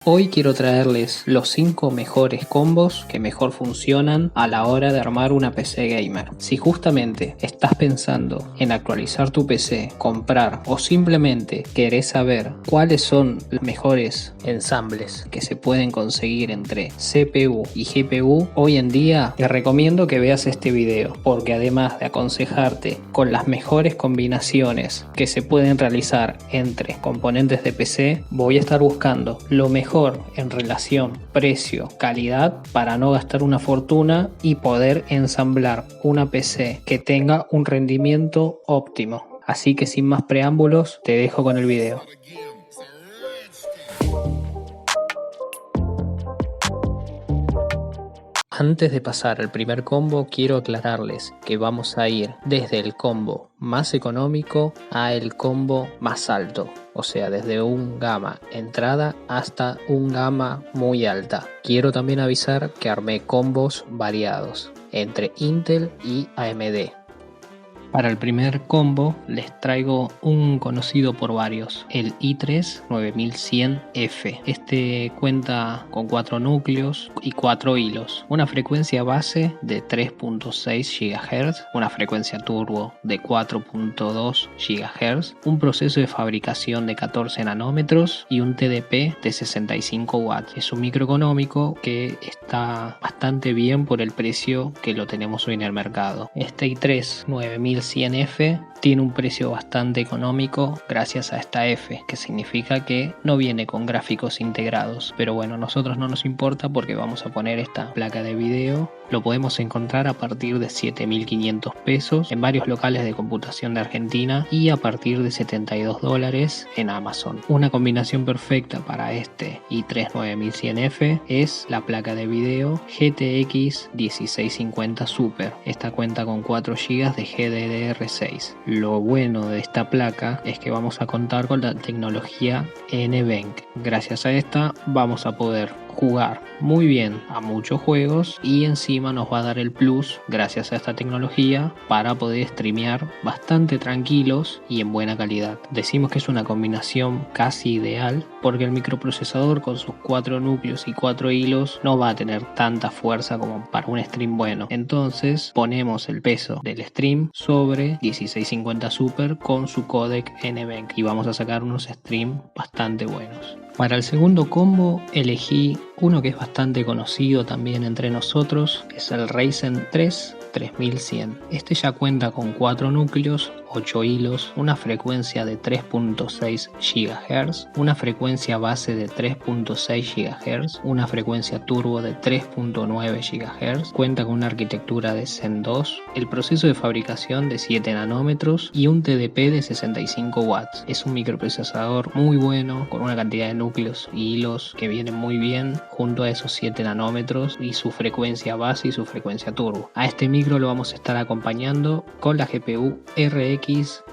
Hoy quiero traerles los 5 mejores combos que mejor funcionan a la hora de armar una PC gamer. Si justamente estás pensando en actualizar tu PC, comprar o simplemente querés saber cuáles son los mejores ensambles que se pueden conseguir entre CPU y GPU, hoy en día te recomiendo que veas este video, porque además de aconsejarte con las mejores combinaciones que se pueden realizar entre componentes de PC, voy a estar buscando lo mejor en relación precio-calidad para no gastar una fortuna y poder ensamblar una PC que tenga un rendimiento óptimo. Así que sin más preámbulos, te dejo con el video. Antes de pasar al primer combo, quiero aclararles que vamos a ir desde el combo más económico a el combo más alto. O sea, desde un gama entrada hasta un gama muy alta. Quiero también avisar que armé combos variados entre Intel y AMD. Para el primer combo les traigo un conocido por varios, el i3 9100F. Este cuenta con 4 núcleos y 4 hilos, una frecuencia base de 3.6 GHz, una frecuencia turbo de 4.2 GHz, un proceso de fabricación de 14 nanómetros y un TDP de 65 watts. Es un micro económico que está bastante bien por el precio que lo tenemos hoy en el mercado. Este i3 9100F tiene un precio bastante económico gracias a esta F, que significa que no viene con gráficos integrados. Pero bueno, a nosotros no nos importa porque vamos a poner esta placa de video. Lo podemos encontrar a partir de 7.500 pesos en varios locales de computación de Argentina y a partir de $72 en Amazon. Una combinación perfecta para este i3 9100F es la placa de video GTX 1650 Super. Esta cuenta con 4 GB de GDDR6. Lo bueno de esta placa es que vamos a contar con la tecnología NVENC. Gracias a esta vamos a poder jugar muy bien a muchos juegos y encima nos va a dar el plus gracias a esta tecnología para poder streamear bastante tranquilos y en buena calidad. Decimos que es una combinación casi ideal porque el microprocesador con sus 4 núcleos y 4 hilos no va a tener tanta fuerza como para un stream bueno. Entonces ponemos el peso del stream sobre 1650 Super con su codec NVENC y vamos a sacar unos streams bastante buenos. Para el segundo combo elegí uno que es bastante conocido también entre nosotros, es el Ryzen 3 3100. Este ya cuenta con 4 núcleos, 8 hilos, una frecuencia de 3.6 GHz, una frecuencia base de 3.6 GHz, una frecuencia turbo de 3.9 GHz, cuenta con una arquitectura de Zen 2, el proceso de fabricación de 7 nanómetros y un TDP de 65 watts. Es un microprocesador muy bueno, con una cantidad de núcleos y hilos que vienen muy bien junto a esos 7 nanómetros y su frecuencia base y su frecuencia turbo. A este micro lo vamos a estar acompañando con la GPU RX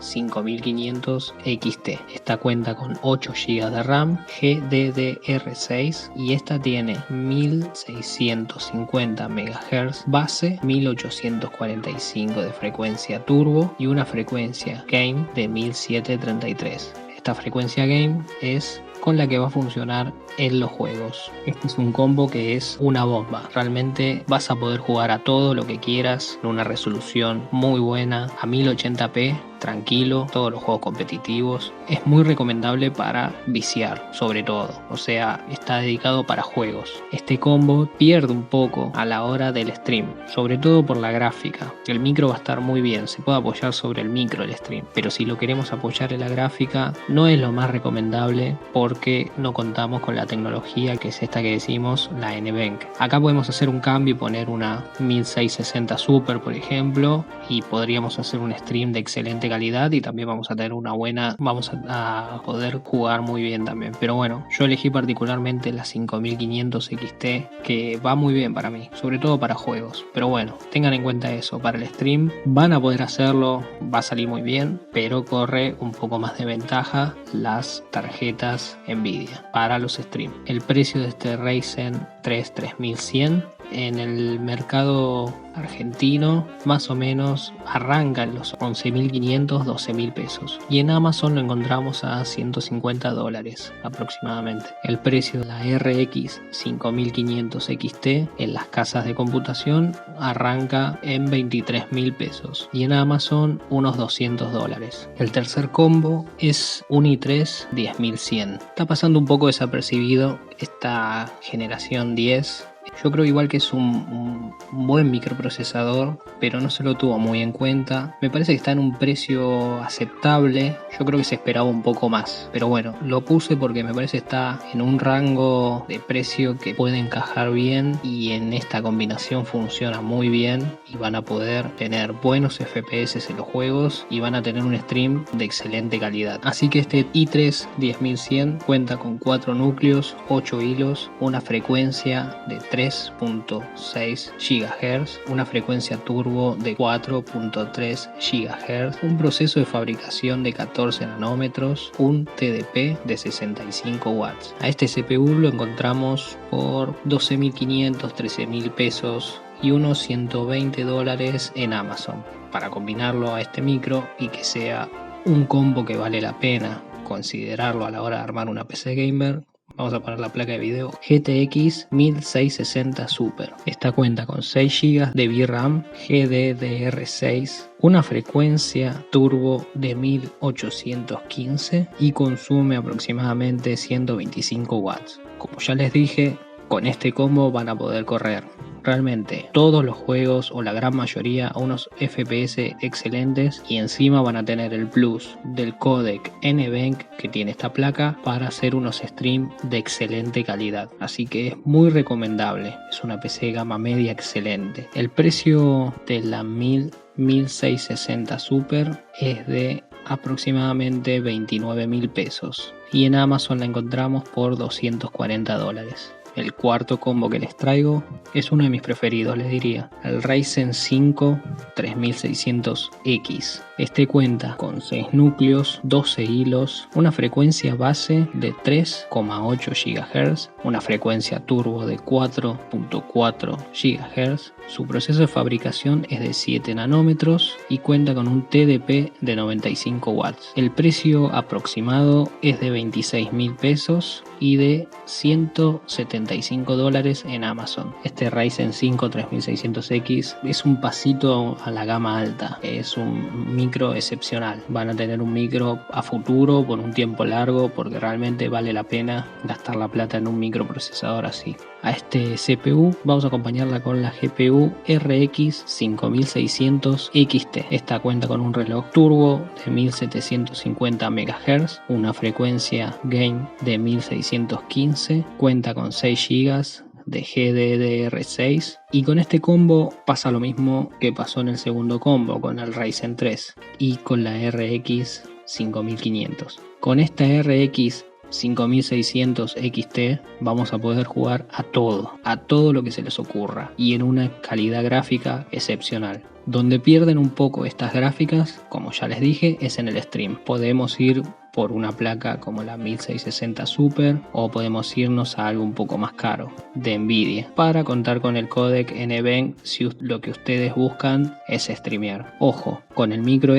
5500 XT. Esta cuenta con 8 GB de RAM, GDDR6 y esta tiene 1650 MHz base, 1845 de frecuencia turbo y una frecuencia game de 1733. Esta frecuencia game es con la que va a funcionar en los juegos. Este es un combo que es una bomba. Realmente vas a poder jugar a todo lo que quieras en una resolución muy buena, a 1080p, tranquilo, todos los juegos competitivos. Es muy recomendable para viciar, sobre todo. O sea, está dedicado para juegos. Este combo pierde un poco a la hora del stream, sobre todo por la gráfica. El micro va a estar muy bien, se puede apoyar sobre el micro el stream, pero si lo queremos apoyar en la gráfica, no es lo más recomendable porque no contamos con la tecnología que es esta que decimos, la NVENC. Acá podemos hacer un cambio y poner una 1660 Super, por ejemplo, y podríamos hacer un stream de excelente calidad y también vamos a tener una buena, vamos a poder jugar muy bien también. Pero bueno, yo elegí particularmente la 5500 XT, que va muy bien para mí, sobre todo para juegos. Pero bueno, tengan en cuenta eso, para el stream van a poder hacerlo, va a salir muy bien, pero corre un poco más de ventaja las tarjetas Nvidia para los streams. El precio de este Ryzen 3 3100 en el mercado argentino más o menos arranca en los 11.500, 12.000 pesos. Y en Amazon lo encontramos a $150 aproximadamente. El precio de la RX 5500 XT en las casas de computación arranca en 23.000 pesos. Y en Amazon unos $200. El tercer combo es un i3 10100. Está pasando un poco desapercibido esta generación 10. Yo creo igual que es un buen microprocesador, pero no se lo tuvo muy en cuenta. Me parece que está en un precio aceptable. Yo creo que se esperaba un poco más. Pero bueno, lo puse porque me parece que está en un rango de precio que puede encajar bien. Y en esta combinación funciona muy bien. Y van a poder tener buenos FPS en los juegos. Y van a tener un stream de excelente calidad. Así que este i3 10100 cuenta con 4 núcleos, 8 hilos, una frecuencia de 3.6 GHz, una frecuencia turbo de 4.3 GHz, un proceso de fabricación de 14 nanómetros, un TDP de 65 watts. A este CPU lo encontramos por 12.500, 13.000 pesos y unos $120 en Amazon. Para combinarlo a este micro y que sea un combo que vale la pena considerarlo a la hora de armar una PC gamer, vamos a poner la placa de video GTX 1660 Super. Esta cuenta con 6 GB de VRAM GDDR6, una frecuencia turbo de 1815 y consume aproximadamente 125 watts. Como ya les dije, con este combo van a poder correr realmente todos los juegos o la gran mayoría a unos FPS excelentes, y encima van a tener el plus del codec NVENC que tiene esta placa para hacer unos streams de excelente calidad. Así que es muy recomendable, es una PC gama media excelente. El precio de la 1660 Super es de aproximadamente 29.000 pesos y en Amazon la encontramos por $240. El cuarto combo que les traigo es uno de mis preferidos, les diría, el Ryzen 5 3600X. Este cuenta con 6 núcleos, 12 hilos, una frecuencia base de 3,8 GHz, una frecuencia turbo de 4.4 GHz. Su proceso de fabricación es de 7 nanómetros y cuenta con un TDP de 95 watts. El precio aproximado es de 26.000 pesos y de $175 en Amazon. Este Ryzen 5 3600X es un pasito a la gama alta, es un micro excepcional. Van a tener un micro a futuro por un tiempo largo porque realmente vale la pena gastar la plata en un microprocesador así. A este CPU vamos a acompañarla con la GPU RX 5600 XT. Esta cuenta con un reloj turbo de 1750 MHz, una frecuencia game de 1615, cuenta con 6 GB de GDDR6 y con este combo pasa lo mismo que pasó en el segundo combo con el Ryzen 3 y con la RX 5500. Con esta RX 5600 XT vamos a poder jugar a todo lo que se les ocurra y en una calidad gráfica excepcional. Donde pierden un poco estas gráficas, como ya les dije, es en el stream. Podemos ir por una placa como la 1660 Super o podemos irnos a algo un poco más caro de Nvidia para contar con el codec NVENC si lo que ustedes buscan es streamear. Ojo, con el micro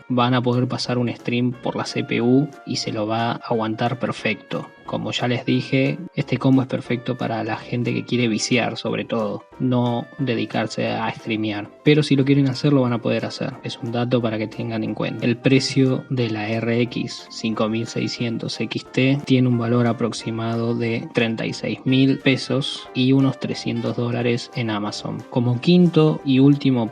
van a poder pasar un stream por la CPU y se lo va a aguantar perfecto. Como ya les dije, este combo es perfecto para la gente que quiere viciar, sobre todo, no dedicarse a streamear. Pero si lo quieren hacer, lo van a poder hacer. Es un dato para que tengan en cuenta. El precio de la RX 5600 XT tiene un valor aproximado de 36.000 pesos y unos $300 en Amazon. Como quinto y último,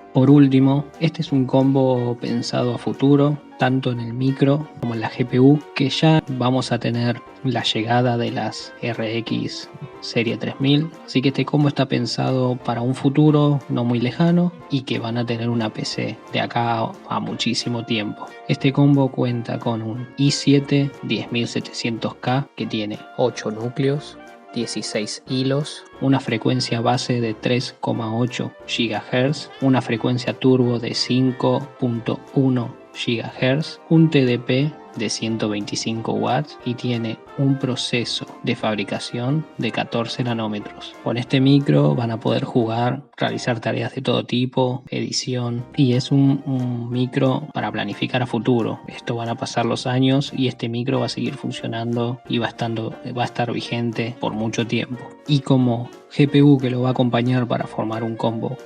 este es un combo pensado a futuro, tanto en el micro como en la GPU, que ya vamos a tener la llegada de las RX serie 3000, así que este combo está pensado para un futuro no muy lejano y que van a tener una PC de acá a muchísimo tiempo. Este combo cuenta con un i7 10700K que tiene 8 núcleos, 16 hilos, una frecuencia base de 3,8 GHz, una frecuencia turbo de 5.1 GHz, un TDP de 125 watts y tiene un proceso de fabricación de 14 nanómetros. Con este micro van a poder jugar, realizar tareas de todo tipo, edición, y es un micro para planificar a futuro. Esto van a pasar los años y este micro va a seguir funcionando y va a estar vigente por mucho tiempo. Y como GPU que lo va a acompañar para formar un combo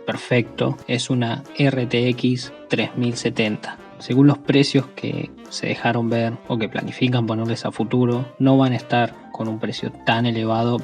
perfecto es una RTX 3070. Según los precios que se dejaron ver o que planifican ponerles a futuro, no van a estar con un precio tan elevado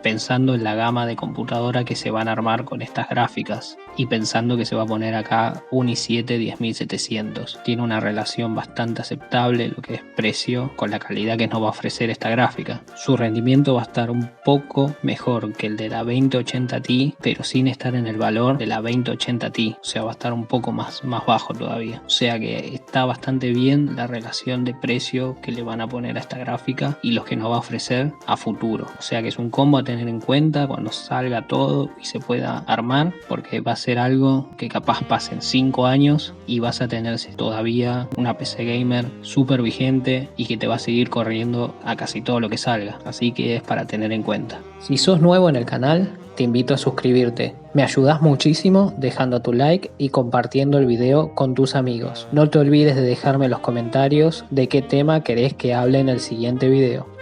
pensando en la gama de computadora que se van a armar con estas gráficas y pensando que se va a poner acá un i7 10700. Tiene una relación bastante aceptable lo que es precio con la calidad que nos va a ofrecer esta gráfica. Su rendimiento va a estar un poco mejor que el de la 2080 Ti, pero sin estar en el valor de la 2080 Ti, o sea, va a estar un poco más bajo todavía. O sea que está bastante bien la relación de precio que le van a poner a esta gráfica y los que nos va a ofrecer a futuro. O sea que es un combo a tener en cuenta cuando salga todo y se pueda armar, porque va a ser algo que capaz pasen 5 años y vas a tener todavía una PC gamer súper vigente y que te va a seguir corriendo a casi todo lo que salga. Así que es para tener en cuenta. Si sos nuevo en el canal, te invito a suscribirte. Me ayudas muchísimo dejando tu like y compartiendo el video con tus amigos. No te olvides de dejarme en los comentarios de qué tema querés que hable en el siguiente video.